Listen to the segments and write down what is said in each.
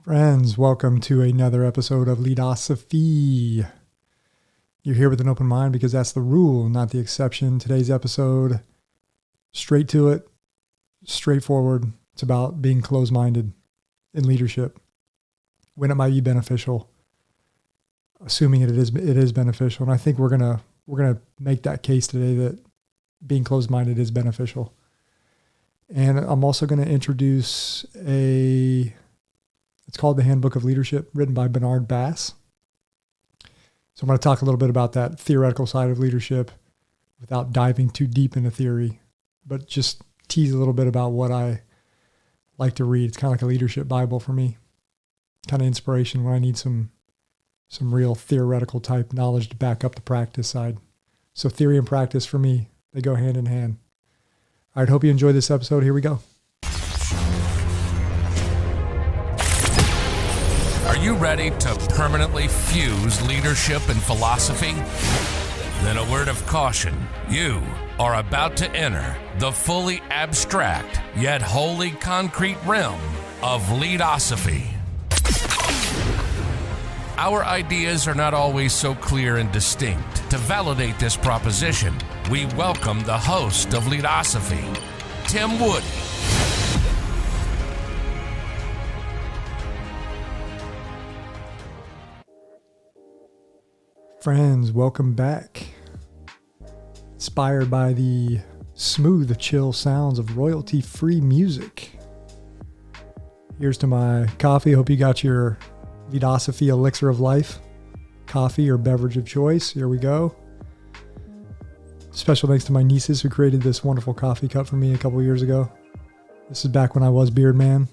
Friends, welcome to another episode of Leadosophy. You're here with an open mind because that's the rule, not the exception. Today's episode, straight to it, straightforward. It's about being closed-minded in leadership, when it might be beneficial, assuming it is beneficial. And I think we're gonna make that case today that being closed-minded is beneficial. And I'm also going to introduce it's called the Handbook of Leadership, written by Bernard Bass. So I'm going to talk a little bit about that theoretical side of leadership without diving too deep into theory, but just tease a little bit about what I like to read. It's kind of like a leadership Bible for me, kind of inspiration when I need some real theoretical type knowledge to back up the practice side. So theory and practice for me, they go hand in hand. All right, hope you enjoy this episode. Here we go. Are you ready to permanently fuse leadership and philosophy? Then a word of caution. You are about to enter the fully abstract yet wholly concrete realm of Leadosophy. Our ideas are not always so clear and distinct. To validate this proposition, we welcome the host of Leadosophy, Tim Woody. Friends, welcome back. Inspired by the smooth, chill sounds of royalty-free music. Here's to my coffee. Hope you got your Leadosophy elixir of life, coffee or beverage of choice. Here we go. Special thanks to my nieces who created this wonderful coffee cup for me a couple years ago. This is back when I was Beard Man.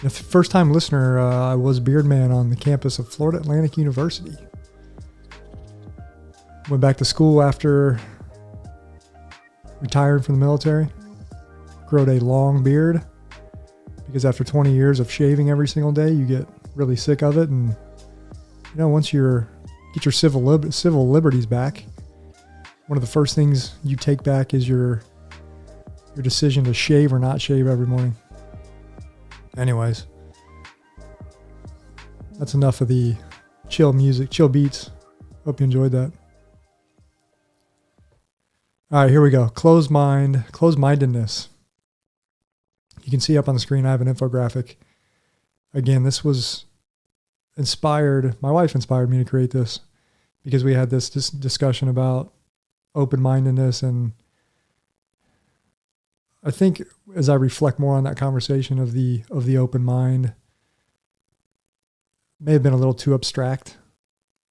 The first time listener, I was Beard Man on the campus of Florida Atlantic University. Went back to school after retiring from the military. Growed a long beard because after 20 years of shaving every single day, you get really sick of it. And once you get your civil liberties back, one of the first things you take back is your decision to shave or not shave every morning. Anyways, that's enough of the chill music, chill beats. Hope you enjoyed that. All right, here we go. Closed-mindedness. You can see up on the screen, I have an infographic. Again, this was my wife inspired me to create this because we had this discussion about open-mindedness, and I think as I reflect more on that conversation of the open mind, may have been a little too abstract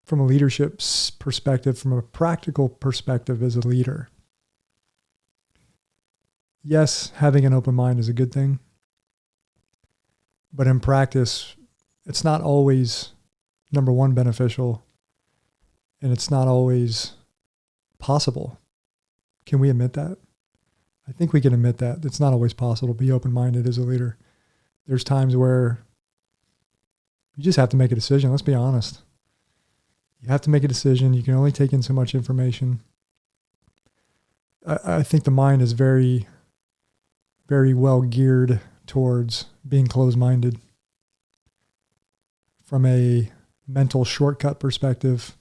from a leadership perspective, from a practical perspective as a leader. Yes, having an open mind is a good thing, but in practice, it's not always, number one, beneficial, and it's not always possible. Can we admit that? I think we can admit that. It's not always possible to be open-minded as a leader. There's times where you just have to make a decision. Let's be honest. You have to make a decision. You can only take in so much information. I think the mind is very, very well geared towards being closed-minded. From a mental shortcut perspective,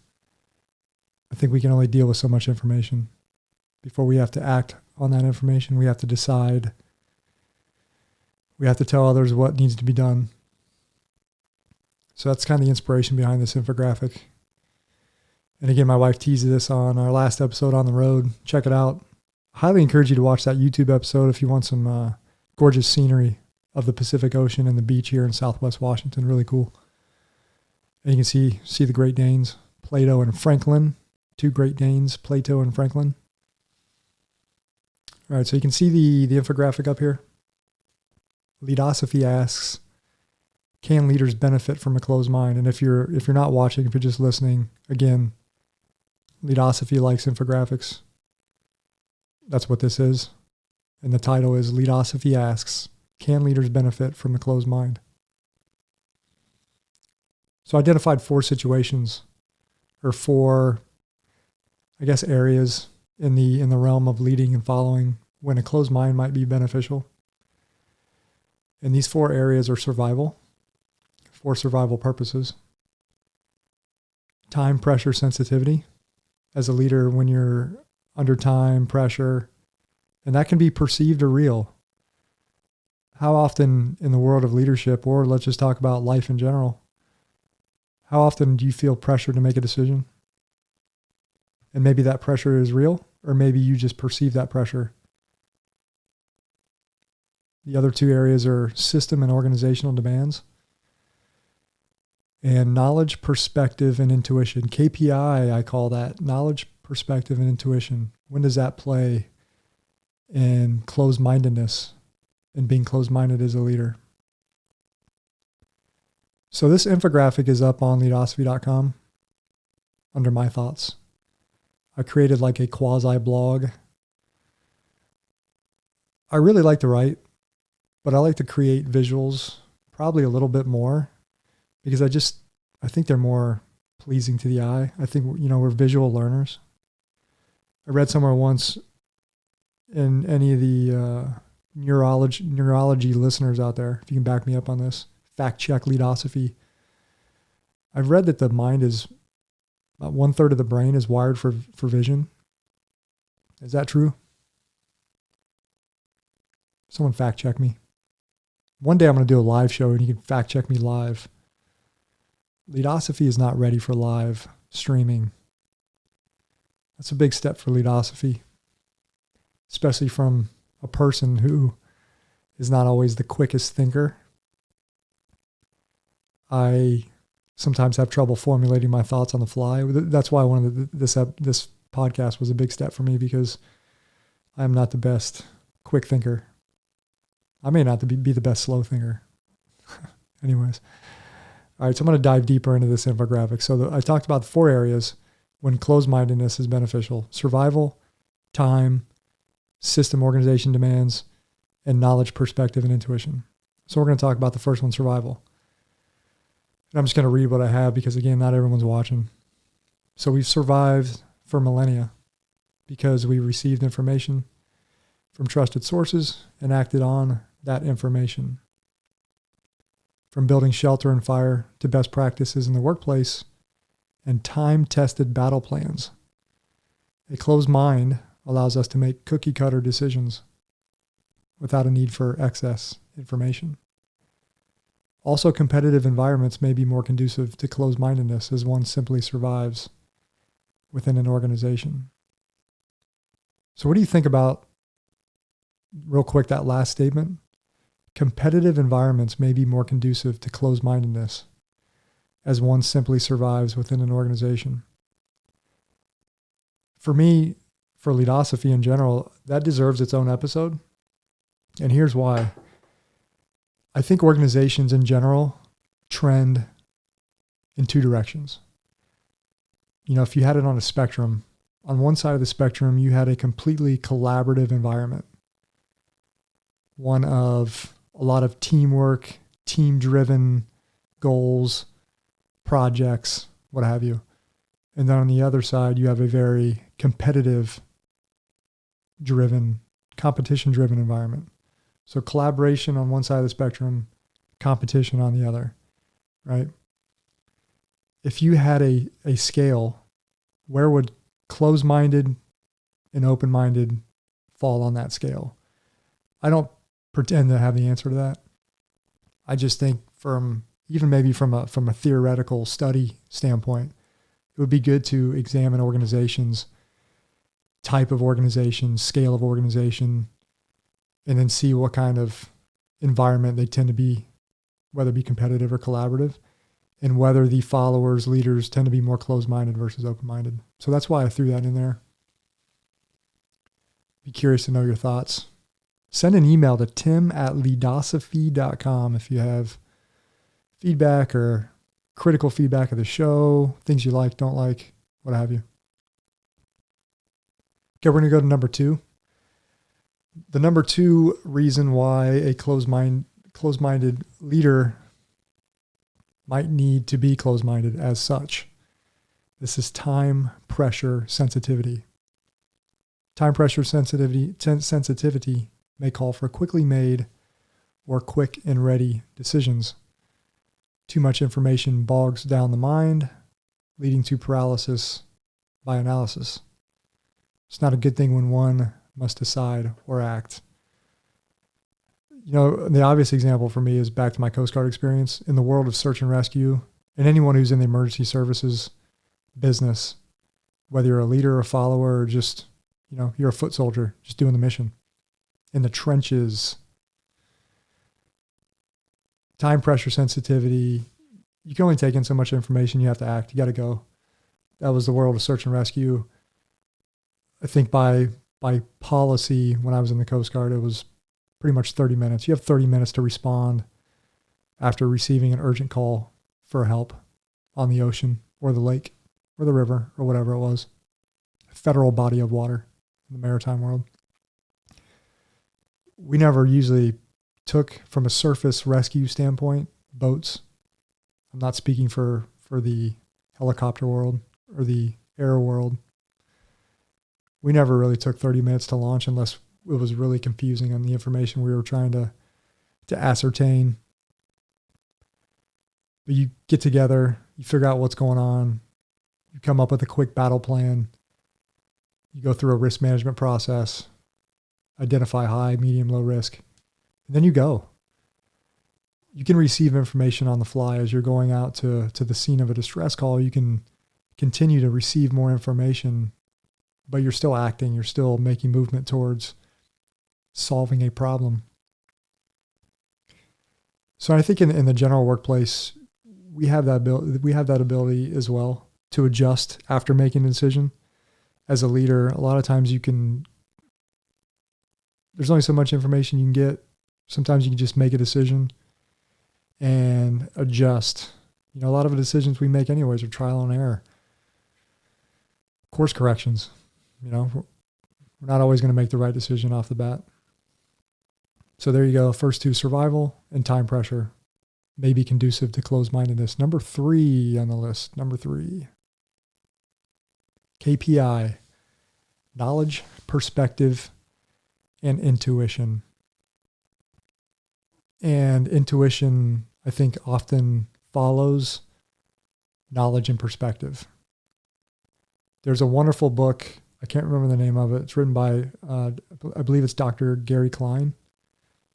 I think we can only deal with so much information. Before we have to act on that information, we have to decide. We have to tell others what needs to be done. So that's kind of the inspiration behind this infographic. And again, my wife teased this on our last episode on the road. Check it out. I highly encourage you to watch that YouTube episode if you want some gorgeous scenery of the Pacific Ocean and the beach here in Southwest Washington. Really cool. And you can see the Great Danes, Plato and Franklin. Two Great Danes, Plato and Franklin. All right, so you can see the infographic up here. Leadosophy asks, can leaders benefit from a closed mind? And if you're not watching, if you're just listening, again, Leadosophy likes infographics. That's what this is. And the title is Leadosophy asks, can leaders benefit from a closed mind? So I identified four situations, or four, I guess, areas in the realm of leading and following when a closed mind might be beneficial. And these 4 areas are survival, for survival purposes. Time, pressure, sensitivity. As a leader, when you're under time, pressure, and that can be perceived or real. How often in the world of leadership, or let's just talk about life in general, how often do you feel pressure to make a decision? And maybe that pressure is real, or maybe you just perceive that pressure. The other 2 areas are system and organizational demands. And knowledge, perspective, and intuition. KPI, I call that knowledge, perspective, and intuition. When does that play in closed-mindedness and being closed-minded as a leader? So this infographic is up on Leadosophy.com under my thoughts. I created like a quasi blog. I really like to write, but I like to create visuals probably a little bit more because I think they're more pleasing to the eye. I think, we're visual learners. I read somewhere once, in any of the neurology listeners out there, if you can back me up on this, fact check Leadosophy. I've read that the mind is about 1/3 of the brain is wired for vision. Is that true? Someone fact check me. One day I'm going to do a live show and you can fact check me live. Leadosophy is not ready for live streaming. That's a big step for Leadosophy, especially from a person who is not always the quickest thinker. I sometimes have trouble formulating my thoughts on the fly. That's why this podcast was a big step for me, because I'm not the best quick thinker. I may not be the best slow thinker. Anyways. All right, so I'm going to dive deeper into this infographic. So I talked about the 4 areas when closed-mindedness is beneficial: survival, time, system organization demands, and knowledge, perspective, and intuition. So we're going to talk about the first one, survival. And I'm just going to read what I have because, again, not everyone's watching. So we've survived for millennia because we received information from trusted sources and acted on that information. From building shelter and fire to best practices in the workplace and time-tested battle plans. A closed mind allows us to make cookie-cutter decisions without a need for excess information. Also, competitive environments may be more conducive to closed-mindedness as one simply survives within an organization. So what do you think about, real quick, that last statement? Competitive environments may be more conducive to closed-mindedness as one simply survives within an organization. For me, for Leadosophy in general, that deserves its own episode. And here's why. I think organizations in general trend in 2 directions. If you had it on a spectrum, on one side of the spectrum, you had a completely collaborative environment. One of a lot of teamwork, team-driven goals, projects, what have you. And then on the other side, you have a very competition-driven environment. So collaboration on one side of the spectrum, competition on the other, right? If you had a scale, where would closed-minded and open-minded fall on that scale? I don't pretend to have the answer to that. I just think from a theoretical study standpoint, it would be good to examine organizations, type of organization, scale of organization, and then see what kind of environment they tend to be, whether it be competitive or collaborative, and whether the followers, leaders tend to be more closed-minded versus open-minded. So that's why I threw that in there. Be curious to know your thoughts. Send an email to tim@leadosophy.com if you have feedback or critical feedback of the show, things you like, don't like, what have you. Okay, we're going to go to number 2. The number 2 reason why a closed-minded leader might need to be closed-minded as such. This is time, pressure, sensitivity. Time, pressure, sensitivity may call for quickly made or quick and ready decisions. Too much information bogs down the mind, leading to paralysis by analysis. It's not a good thing when one must decide or act. The obvious example for me is back to my Coast Guard experience. In the world of search and rescue, and anyone who's in the emergency services business, whether you're a leader, a follower, or just, you're a foot soldier, just doing the mission. In the trenches, time, pressure, sensitivity, you can only take in so much information. You have to act. You got to go. That was the world of search and rescue. I think by policy, when I was in the Coast Guard, it was pretty much 30 minutes. You have 30 minutes to respond after receiving an urgent call for help on the ocean or the lake or the river or whatever it was. A federal body of water in the maritime world. We never usually took, from a surface rescue standpoint, boats. I'm not speaking for the helicopter world or the air world. We never really took 30 minutes to launch unless it was really confusing on the information we were trying to ascertain. But you get together, you figure out what's going on, you come up with a quick battle plan, you go through a risk management process, identify high, medium, low risk, and then you go. You can receive information on the fly as you're going out to the scene of a distress call. You can continue to receive more information, but you're still acting, you're still making movement towards solving a problem. So I think in the general workplace, we have that ability as well to adjust after making a decision. As a leader, a lot of times there's only so much information you can get. Sometimes you can just make a decision and adjust. A lot of the decisions we make anyways are trial and error. Course corrections. We're not always going to make the right decision off the bat. So there you go. First two, survival and time pressure, may be conducive to closed-mindedness. Number 3 on the list. Number 3. KPI, knowledge, perspective, and intuition. And intuition, I think, often follows knowledge and perspective. There's a wonderful book. I can't remember the name of it. It's written by, I believe it's Dr. Gary Klein.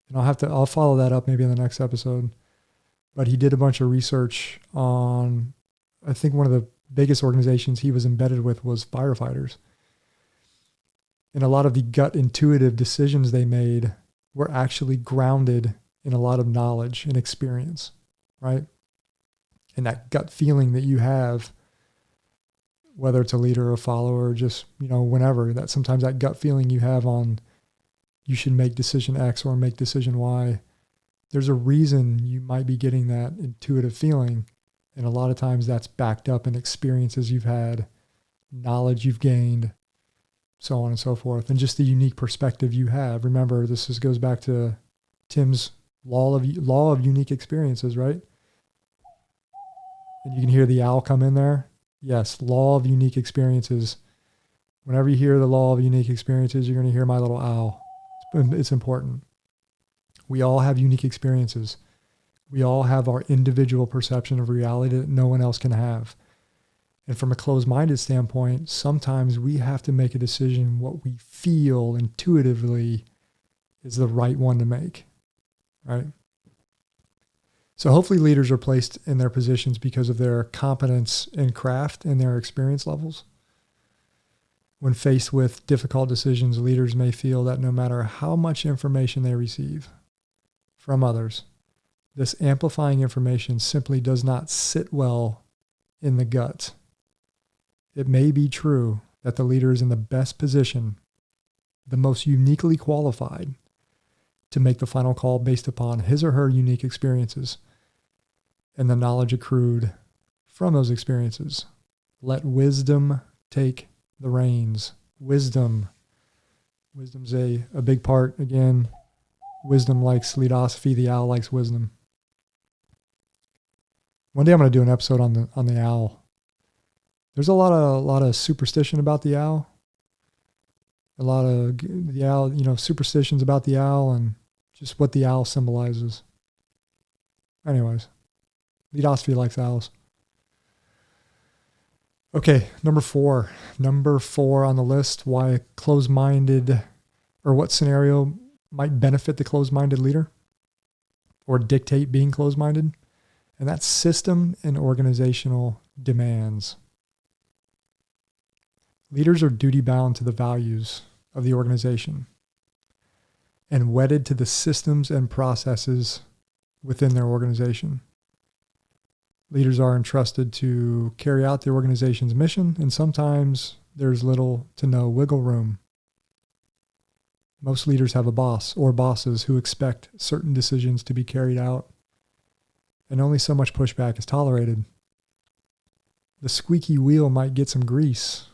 And I'll follow that up maybe in the next episode. But he did a bunch of research on, I think one of the biggest organizations he was embedded with was firefighters. And a lot of the gut intuitive decisions they made were actually grounded in a lot of knowledge and experience, right? And that gut feeling that you have, whether it's a leader or a follower, or just, whenever, that sometimes that gut feeling you have on you should make decision X or make decision Y, there's a reason you might be getting that intuitive feeling. And a lot of times that's backed up in experiences you've had, knowledge you've gained, so on and so forth, and just the unique perspective you have. Remember, this goes back to Tim's law of unique experiences, right? And you can hear the owl come in there. Yes, law of unique experiences. Whenever you hear the law of unique experiences, you're going to hear my little owl. It's important. We all have unique experiences. We all have our individual perception of reality that no one else can have. And from a closed-minded standpoint, sometimes we have to make a decision what we feel intuitively is the right one to make, right? So hopefully leaders are placed in their positions because of their competence in craft and their experience levels. When faced with difficult decisions, leaders may feel that no matter how much information they receive from others, this amplifying information simply does not sit well in the gut. It may be true that the leader is in the best position, the most uniquely qualified to make the final call based upon his or her unique experiences and the knowledge accrued from those experiences. Let wisdom take the reins. Wisdom's a big part. Again, wisdom likes Leadosophy. The owl likes wisdom. One day I'm going to do an episode on the owl. There's a lot of superstition about the owl. A lot of the owl, superstitions about the owl, and just what the owl symbolizes. Anyways, Leadosophy likes owls. Okay, number 4. Number 4 on the list, why a closed-minded, or what scenario might benefit the closed-minded leader or dictate being closed-minded. And that's system and organizational demands. Leaders are duty-bound to the values of the organization and wedded to the systems and processes within their organization. Leaders are entrusted to carry out the organization's mission, and sometimes there's little to no wiggle room. Most leaders have a boss or bosses who expect certain decisions to be carried out, and only so much pushback is tolerated. The squeaky wheel might get some grease,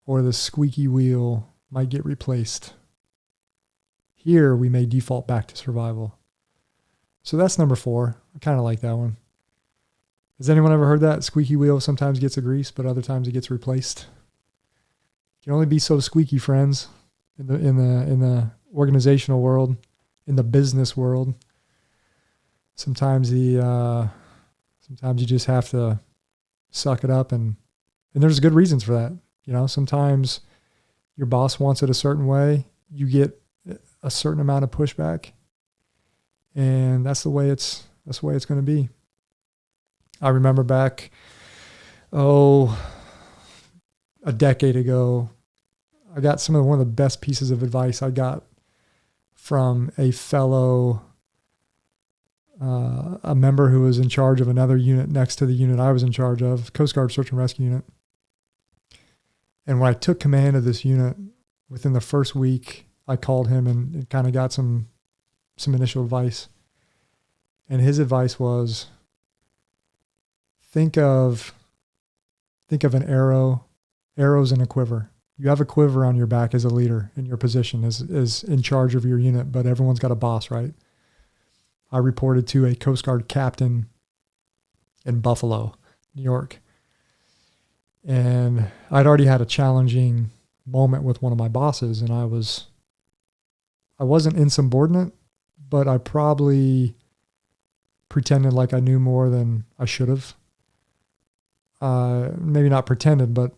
or the squeaky wheel might get replaced. Here, we may default back to survival. So that's number 4. I kind of like that one. Has anyone ever heard that? Squeaky wheel sometimes gets a grease, but other times it gets replaced. You can only be so squeaky, friends, in the organizational world, in the business world. Sometimes you just have to suck it up, and there's good reasons for that. You know, sometimes your boss wants it a certain way, you get a certain amount of pushback, and that's the way it's going to be. I remember back, a decade ago, I got one of the best pieces of advice I got from a fellow, a member who was in charge of another unit next to the unit I was in charge of, Coast Guard Search and Rescue Unit. And when I took command of this unit, within the first week, I called him and kind of got some initial advice. And his advice was, think of an arrows in a quiver. You have a quiver on your back as a leader in your position, as in charge of your unit, but everyone's got a boss, right? I reported to a Coast Guard captain in Buffalo, New York. And I'd already had a challenging moment with one of my bosses, and I wasn't insubordinate, but I probably pretended like I knew more than I should have. Maybe not pretended, but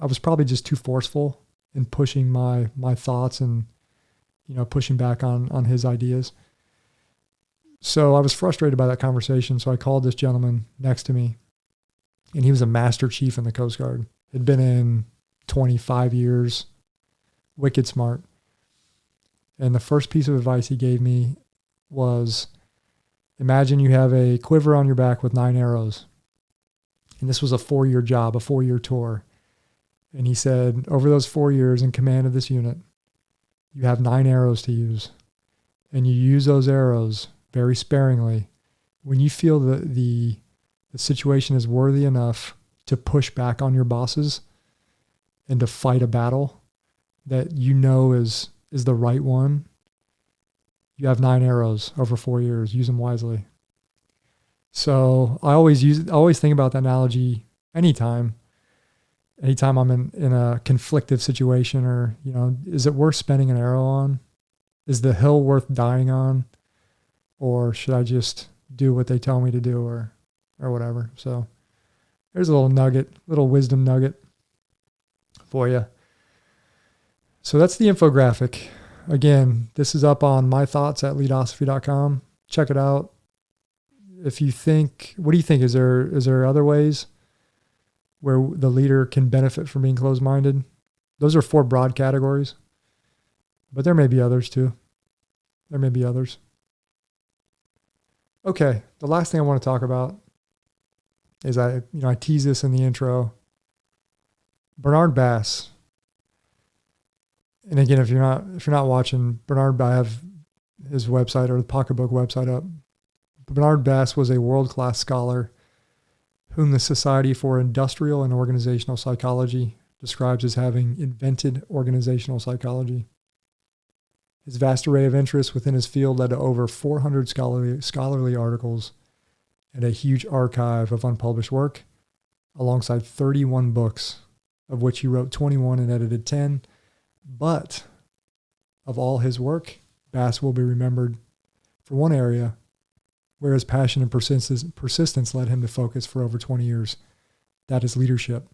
I was probably just too forceful in pushing my thoughts and, pushing back on his ideas. So I was frustrated by that conversation. So I called this gentleman next to me, and he was a master chief in the Coast Guard. Had been in 25 years, wicked smart. And the first piece of advice he gave me was, imagine you have a quiver on your back with 9 arrows. And this was a 4-year job, a 4-year tour. And he said, over those 4 years in command of this unit, you have 9 arrows to use. And you use those arrows very sparingly. When you feel that the situation is worthy enough to push back on your bosses and to fight a battle that is the right one, you have 9 arrows over 4 years. Use them wisely. So I always think about that analogy anytime I'm in a conflictive situation, or, is it worth spending an arrow on? Is the hill worth dying on? Or should I just do what they tell me to do, or whatever? So there's a little wisdom nugget for you. So that's the infographic. Again, this is up on my thoughts at leadosophy.com. Check it out. What do you think? Is there other ways where the leader can benefit from being closed-minded? Those are 4 broad categories, but there may be others too. There may be others. Okay, the last thing I want to talk about is I tease this in the intro. Bernard Bass. And again, if you're not watching Bernard, I have his website or the Pocketbook website up. Bernard Bass was a world-class scholar whom the Society for Industrial and Organizational Psychology describes as having invented organizational psychology. His vast array of interests within his field led to over 400 scholarly articles and a huge archive of unpublished work, alongside 31 books, of which he wrote 21 and edited 10. But of all his work, Bass will be remembered for one area, whereas passion and persistence led him to focus for over 20 years. That is leadership.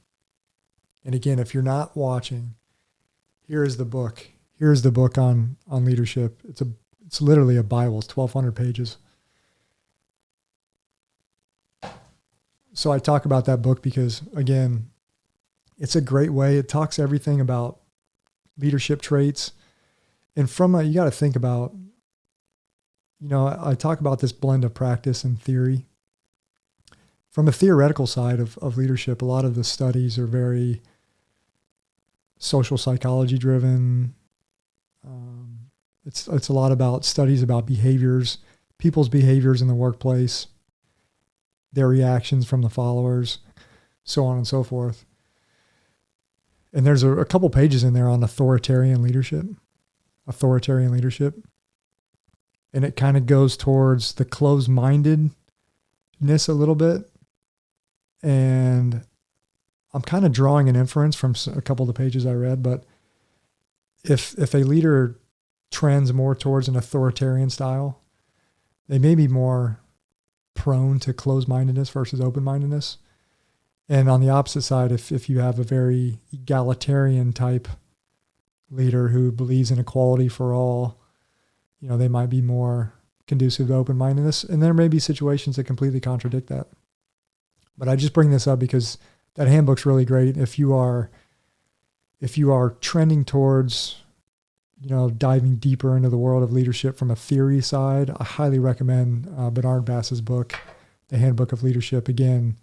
And again, if you're not watching, here is the book. Here's the book on leadership. It's literally a Bible. It's 1,200 pages. So I talk about that book because, again, it's a great way. It talks everything about leadership traits. And you got to think about, I talk about this blend of practice and theory. From a theoretical side of leadership, a lot of the studies are very social psychology driven. It's a lot about studies about behaviors, people's behaviors in the workplace, their reactions from the followers, so on and so forth. And there's a couple pages in there on authoritarian leadership. And it kind of goes towards the closed-mindedness a little bit. And I'm kind of drawing an inference from a couple of the pages I read, but if a leader trends more towards an authoritarian style, they may be more prone to closed-mindedness versus open-mindedness. And on the opposite side, if you have a very egalitarian type leader who believes in equality for all, they might be more conducive to open-mindedness. And there may be situations that completely contradict that. But I just bring this up because that handbook's really great. If you are trending towards, diving deeper into the world of leadership from a theory side, I highly recommend Bernard Bass's book, The Handbook of Leadership. Again,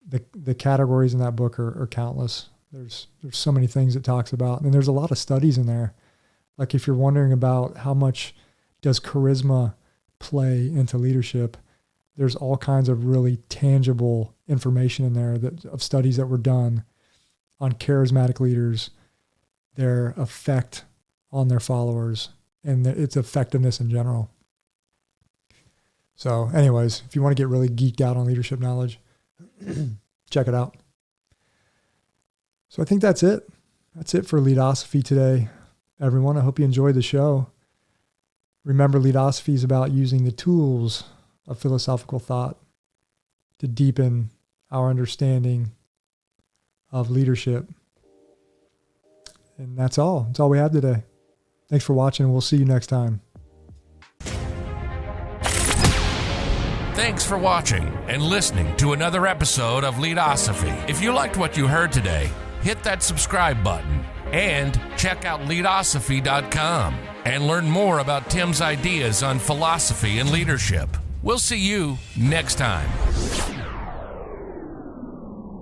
the categories in that book are countless. There's so many things it talks about, and there's a lot of studies in there. Like if you're wondering about how much does charisma play into leadership, there's all kinds of really tangible information in there of studies that were done on charismatic leaders, their effect on their followers, and its effectiveness in general. So anyways, if you want to get really geeked out on leadership knowledge, check it out. So I think that's it. That's it for Leadosophy today, everyone. I hope you enjoyed the show. Remember, Leadosophy is about using the tools of philosophical thought to deepen our understanding of leadership. And that's all. That's all we have today. Thanks for watching, and we'll see you next time. Thanks for watching and listening to another episode of Leadosophy. If you liked what you heard today, hit that subscribe button and check out Leadosophy.com and learn more about Tim's ideas on philosophy and leadership. We'll see you next time.